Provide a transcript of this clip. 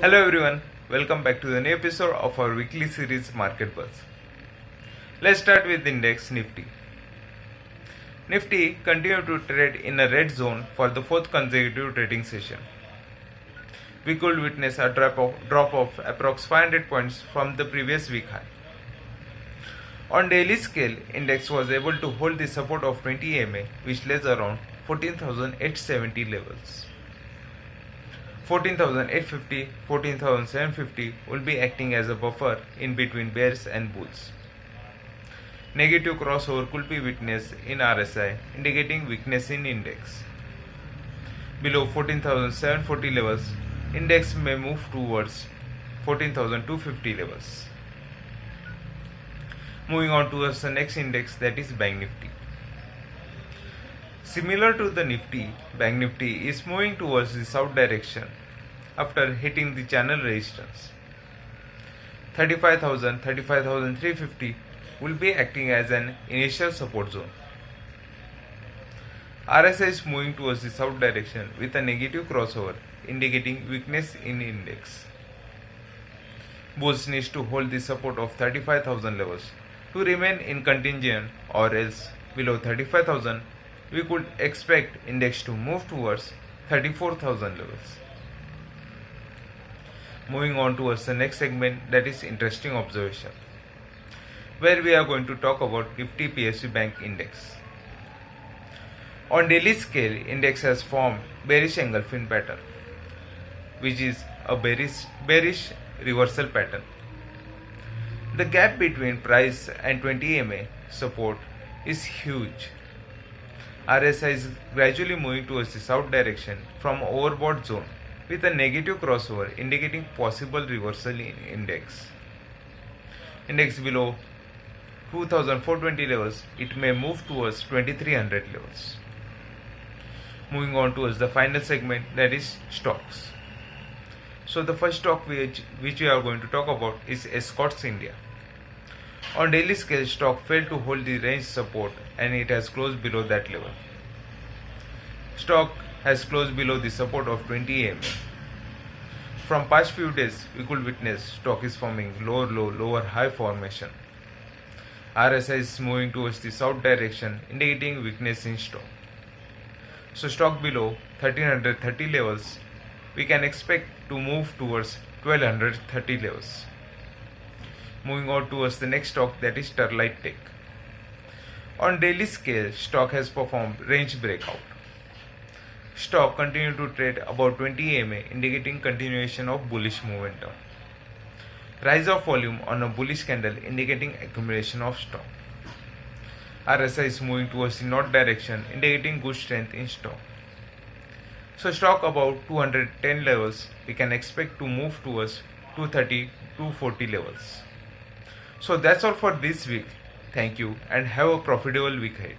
Hello everyone, welcome back to the new episode of our weekly series Market Buzz. Let's start with index Nifty. Nifty continued to trade in a red zone for the fourth consecutive trading session. We could witness a drop of approx 500 points from the previous week high. On daily scale, index was able to hold the support of 20 EMA, which lays around 14,870 levels. 14,850, 14,750 will be acting as a buffer in between bears and bulls. Negative crossover could be witnessed in RSI, indicating weakness in index. Below 14,740 levels, index may move towards 14,250 levels. Moving on towards the next index, that is Bank Nifty. Similar to the Nifty, Bank Nifty is moving towards the south direction after hitting the channel resistance. 35,000, 35,350 will be acting as an initial support zone. RSI is moving towards the south direction with a negative crossover, indicating weakness in index. Bulls needs to hold the support of 35,000 levels to remain in contingent, or else below 35,000 we could expect index to move towards 34,000 levels. Moving on towards the next segment, that is interesting observation, where we are going to talk about Nifty PSU Bank Index. On daily scale, index has formed bearish engulfing pattern, which is a bearish reversal pattern. The gap between price and 20 EMA support is huge. RSI is gradually moving towards the south direction from overbought zone with a negative crossover, indicating possible reversal in index. Index below 2,420 levels, it may move towards 2,300 levels. Moving on towards the final segment, that is stocks. So the first stock which we are going to talk about is Escorts India. On daily scale, stock failed to hold the range support and it has closed below that level. Stock has closed below the support of 20 EMA. From past few days, we could witness stock is forming lower low, lower high formation. RSI is moving towards the south direction, indicating weakness in stock. So stock below 1330 levels, we can expect to move towards 1230 levels. Moving on towards the next stock, that is Sterlite Tech. On daily scale, stock has performed range breakout. Stock continued to trade about 20 EMA, indicating continuation of bullish momentum. Rise of volume on a bullish candle, indicating accumulation of stock. RSI is moving towards the north direction, indicating good strength in stock. So stock about 210 levels, we can expect to move towards 230, 240 levels. So that's all for this week. Thank you and have a profitable week ahead.